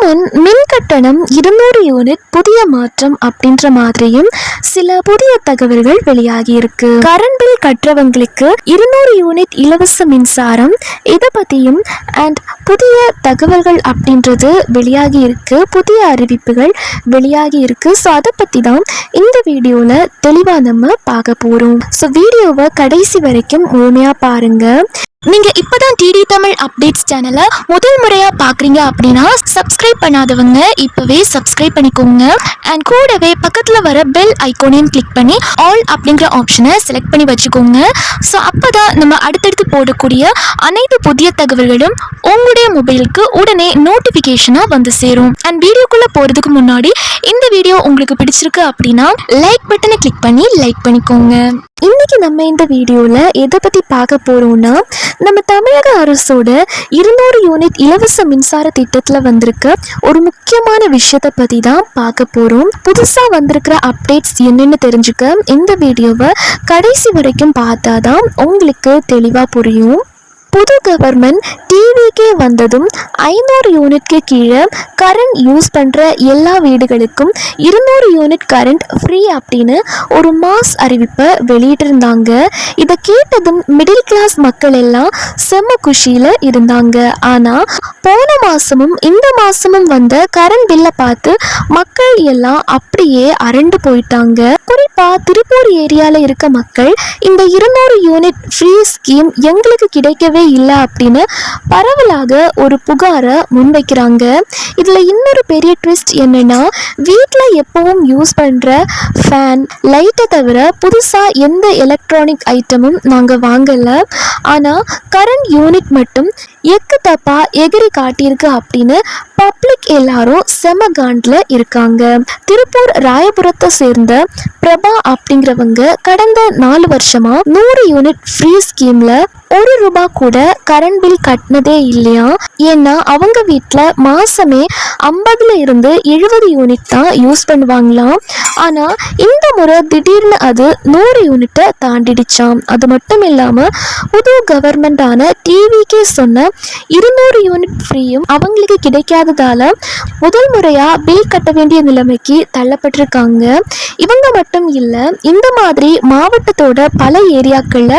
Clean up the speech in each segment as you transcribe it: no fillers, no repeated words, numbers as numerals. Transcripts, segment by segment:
Government மின் கட்டணம் 200 unit புதிய மாற்றம் அப்படின்ற மாதிரியும் சில புதிய தகவல்கள் வெளியாகி இருக்கு. கரண்ட் பில் கட்டுறவங்களுக்கு 200 யூனிட் இலவச மின்சாரம், இதை பத்தியும் அண்ட் புதிய தகவல்கள் அப்படின்றது வெளியாகி இருக்கு, புதிய அறிவிப்புகள் வெளியாகி இருக்கு. ஸோ அதை பத்தி தான் இந்த வீடியோல தெளிவா நம்ம பார்க்க போறோம். ஸோ வீடியோவை கடைசி வரைக்கும் முழுமையா பாருங்க. நீங்க இப்பதான் டிடி தமிழ் அப்டேட்ஸ் சேனலை முதல் முறையா பாக்குறீங்க அப்படின்னா சப்ஸ்கிரைப் பண்ணாதவங்க இப்பவே சப்ஸ்கிரைப் பண்ணிக்கோங்க. அண்ட் கூடவே பக்கத்துல வர பெல் ஐகானையும் கிளிக் பண்ணி ஆல் அப்படிங்கிற ஆப்ஷனை செலக்ட் பண்ணி வச்சுக்கோங்க. ஸோ அப்பதான் நம்ம அடுத்தடுத்து போடக்கூடிய அனைத்து புதிய தகவல்களும் உங்களுடைய மொபைலுக்கு உடனே நோட்டிபிகேஷனா வந்து சேரும். அண்ட் வீடியோக்குள்ள போறதுக்கு முன்னாடி இந்த வீடியோ உங்களுக்கு பிடிச்சிருக்கு அப்படின்னா லைக் பட்டனை கிளிக் பண்ணி லைக் பண்ணிக்கோங்க. இன்னைக்கு நம்ம இந்த வீடியோல எதை பத்தி பார்க்க போறோம்னா, நம்ம தமிழக அரசோட 200 யூனிட் இலவச மின்சார திட்டத்துல வந்திருக்க ஒரு முக்கியமான விஷயத்தை பத்தி தான் பார்க்க போறோம். புதுசா வந்திருக்கிற அப்டேட்ஸ் என்னன்னு தெரிஞ்சுக்க இந்த வீடியோவை கடைசி வரைக்கும் பார்த்தாதான் உங்களுக்கு தெளிவா புரியும். புது கவர்மெண்ட் டிவிக்கே வந்ததும் 500 யூனிட்க்கு கீழே கரண்ட் யூஸ் பண்ணுற எல்லா வீடுகளுக்கும் 200 யூனிட் கரண்ட் ஃப்ரீ அப்படின்னு ஒரு மாஸ் அறிவிப்பை வெளியிட்டிருந்தாங்க. இதை கேட்டதும் மிடில் கிளாஸ் மக்கள் எல்லாம் செம்ம குஷியில் இருந்தாங்க. ஆனால் போன மாதமும் இந்த மாதமும் வந்த கரண்ட் பில்லை பார்த்து மக்கள் எல்லாம் அப்படியே அரண்டு போயிட்டாங்க. குறிப்பாக திருப்பூர் ஏரியாவில் இருக்க மக்கள் இந்த 200 யூனிட் ஃப்ரீ ஸ்கீம் எங்களுக்கு கிடைக்கவே இல்லை அப்படின்னு பரவலாக ஒரு புகாரை முன்வைக்கிறாங்க. இதில் இன்னொரு பெரிய ட்விஸ்ட் என்னன்னா, வீட்டில் எப்பவும் யூஸ் பண்ணுற ஃபேன், லைட்டை தவிர புதுசாக எந்த எலக்ட்ரானிக் ஐட்டமும் நாங்கள் வாங்கலை. ஆனால் கரண்ட் யூனிட் மட்டும் எக்கு தப்பா எகிரி காட்டியிருக்கு அப்படின்னு பப்ளிக் எல்லாரும் செம காண்டில் இருக்காங்க. திருப்பூர் ராயபுரத்தை சேர்ந்த பிரபா அப்படிங்கிறவங்க கடந்த 4 வருஷமா 100 யூனிட் ஃப்ரீ ஸ்கீம்ல ₹1 கூட கரண்ட் பில் கட்டினதே இல்லையா. ஏன்னா அவங்க வீட்டில் மாசமே 50ல இருந்து 70 யூனிட் தான் யூஸ் பண்ணுவாங்களாம். ஆனா இந்த முறை திடீர்னு அது 100 யூனிட்டை தாண்டிடுச்சாம். அது மட்டும் இல்லாம புது கவர்மெண்டான டிவிக்கே சொன்ன 200 யூனிட் ஃப்ரீயும் அவங்களுக்கு கிடைக்காததால முதல் முறையா பில் கட்ட வேண்டிய நிலைமைக்கு தள்ளப்பட்டிருக்காங்க. இவங்க மட்டும் இல்லை, இந்த மாதிரி மாவட்டத்தோட பல ஏரியாக்கள்ல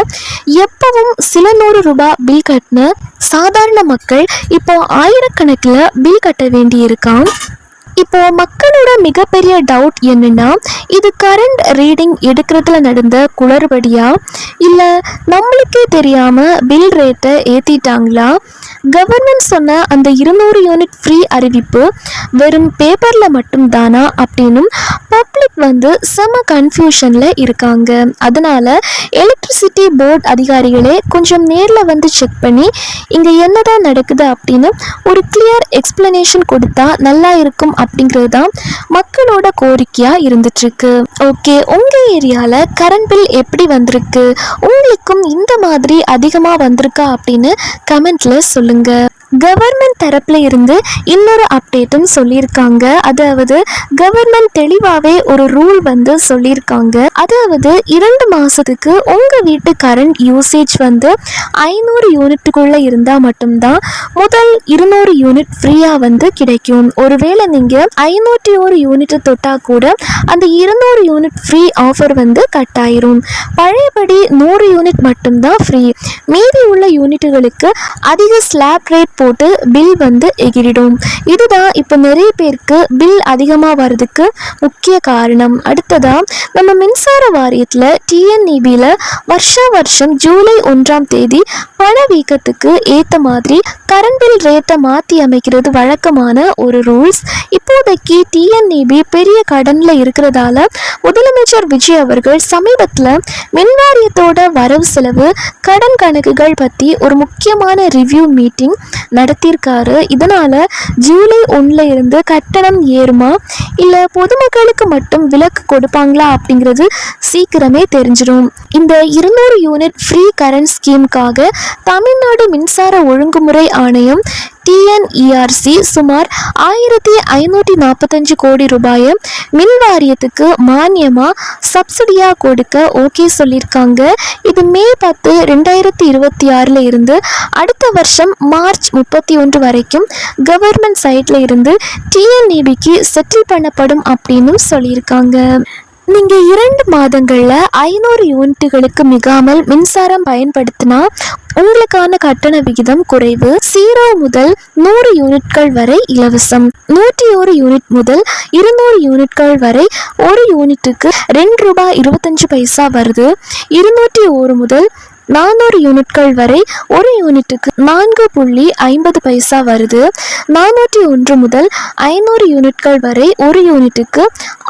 எப்பவும் சில ₹100 பில் கட்டின சாதாரண மக்கள் இப்போ ஆயிரக்கணக்கில் பில் கட்ட வேண்டி இருக்காம். இப்போ மக்களோட மிகப்பெரிய டவுட் என்னன்னா, இது கரண்ட் ரீடிங் எடுக்கிறதுல நடந்த குளறுபடியா இல்லை நம்மளுக்கே தெரியாம பில் ரேட்டை ஏற்றிட்டாங்களா? கவர்மெண்ட் சொன்ன அந்த 200 யூனிட் ஃப்ரீ அறிவிப்பு வெறும் பேப்பரில் மட்டும் தானா அப்படின்னும் பப்ளிக் செம கன்ஃபியூஷனில் இருக்காங்க. அதனால எலக்ட்ரிசிட்டி போர்டு அதிகாரிகளே கொஞ்சம் நேரில் செக் பண்ணி இங்கே என்னதான் நடக்குது அப்படின்னு ஒரு கிளியர் எக்ஸ்பிளனேஷன் கொடுத்தா நல்லா இருக்கும் அப்படிங்கிறது தான் மக்களோட கோரிக்கையாக இருந்துட்டுருக்கு. ஓகே, உங்கள் ஏரியாவில் கரண்ட் பில் எப்படி வந்திருக்கு? உங்களுக்கும் இந்த மாதிரி அதிகமாக வந்திருக்கா அப்படின்னு கமெண்ட்ல சொல்லுங்க. கவர்மெண்ட் தரப்புல இருந்து இன்னொரு அப்டேட்டும் சொல்லியிருக்காங்க. அதாவது கவர்மெண்ட் தெளிவாகவே ஒரு ரூல் சொல்லியிருக்காங்க. அதாவது 2 மாசத்துக்கு உங்க வீட்டு கரண்ட் யூசேஜ் 500 யூனிட்டுக்குள்ள இருந்தா மட்டும்தான் முதல் 200 யூனிட் ஃப்ரீயா கிடைக்கும். ஒருவேளை நீங்க 501 யூனிட் தொட்டா கூட அந்த 200 யூனிட் ஃப்ரீ ஆஃபர் கட் ஆயிரும். பழையபடி 100 யூனிட் மட்டும்தான் ஃப்ரீ. மீதி உள்ள யூனிட்டுகளுக்கு அதிக ஸ்லாப் ரேட் போட்டு பில் எகிரிடும். இதுதான் இப்போ நிறைய பேருக்கு பில் அதிகமாக வர்றதுக்கு முக்கிய காரணம். அடுத்ததா நம்ம மின்சார வாரியத்தில் டிஎன்இபியில் வருஷம் ஜூலை 1ஆம் தேதி பணவீக்கத்துக்கு ஏற்ற மாதிரி கரண்ட் பில் ரேட்டை மாற்றி அமைக்கிறது வழக்கமான ஒரு ரூல்ஸ். இப்போதைக்கு டிஎன்இபி பெரிய கடனில் இருக்கிறதால முதலமைச்சர் விஜய் அவர்கள் சமீபத்தில் மின்வாரியத்தோட வரவு செலவு கடன் கணக்குகள் பற்றி ஒரு முக்கியமான ரிவ்யூ மீட்டிங் நடத்தியிருக்காரு. இதனால ஜூலை 1ல இருந்து கட்டணம் ஏறுமா இல்லை பொதுமக்களுக்கு மட்டும் விலக்கு கொடுப்பாங்களா அப்படிங்கிறது சீக்கிரமே தெரிஞ்சிடும். இந்த 200 யூனிட் ஃப்ரீ கரண்ட் ஸ்கீமுக்காக தமிழ்நாடு மின்சார ஒழுங்குமுறை ஆணையம் TNERC சுமார் 1545 கோடி ரூபாயை மின் வாரியத்துக்கு மானியமா சப்சிடியா கொடுக்க ஓகே சொல்லியிருக்காங்க. இது மே 10, 2026 இருந்து அடுத்த வருஷம் மார்ச் 31 வரைக்கும் கவர்மெண்ட் சைட்ல இருந்து TNEBக்கு செட்டில் பண்ணப்படும் அப்படின்னு சொல்லியிருக்காங்க. நீங்க 2 மாதங்கள்ல 500 யூனிட்டுகளுக்கு மிகாமல் மின்சாரம் பயன்படுத்தினா உங்களுக்கான கட்டண விகிதம் குறைவு. 0 முதல் 100 யூனிட்கள் வரை இலவசம். 101 யூனிட் முதல் 200 யூனிட்கள் வரை ஒரு யூனிட்டுக்கு ₹2.25 வருது. 201 முதல் 400 யூனிட்கள் வரை ஒரு யூனிட்டுக்கு ₹4.50 வருது. 401 முதல் 500 யூனிட்கள் வரை ஒரு யூனிட்டுக்கு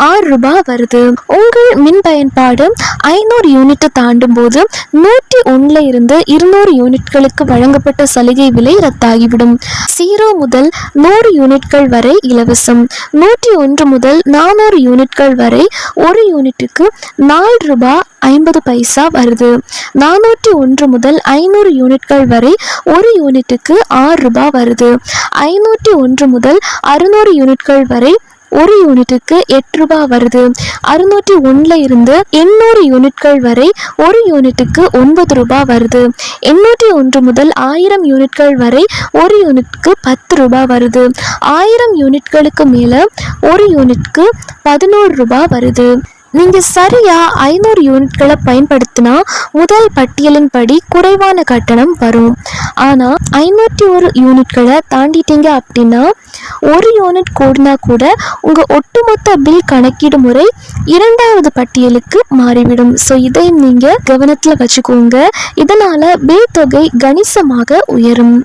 ₹6 வருது. உங்கள் மின் பயன்பாடு 500 யூனிட் தாண்டும் போது 101 இருந்து 200 யூனிட்களுக்கு வழங்கப்பட்ட சலுகை விலை ரத்தாகிவிடும். 0 முதல் 100 யூனிட்கள் வரை இலவசம். 101 முதல் 400 யூனிட்கள் வரை ஒரு யூனிட்டுக்கு ₹4.50 வருது. 401 முதல் 500 யூனிட்கள் வரை ஒரு யூனிட்டுக்கு ₹6 வருது. 501 முதல் 600 யூனிட்கள் வரை ஒரு யூனிட்டுக்கு ₹8 வருது. 601 இருந்து 800 யூனிட்கள் வரை ஒரு யூனிட்டுக்கு ₹9 வருது. 801 முதல் 1000 யூனிட்கள் வரை ஒரு யூனிட்டுக்கு ₹10 வருது. 1000 யூனிட்களுக்கு மேல ஒரு யூனிட்டுக்கு ₹11 வருது. நீங்க சரியா 500 யூனிட்களை பயன்படுத்தினா முதல் பட்டியலின்படி குறைவான கட்டணம் வரும். ஆனா 501 யூனிட்களை தாண்டிட்டீங்க அப்படின்னா ஒரு யூனிட் கூடினா கூட உங்க ஒட்டுமொத்த பில் கணக்கீடு முறை 2வது பட்டியலுக்கு மாறிவிடும். ஸோ இதை நீங்க கவனத்துல வச்சுக்கோங்க. இதனால பில் தொகை கணிசமாக உயரும்.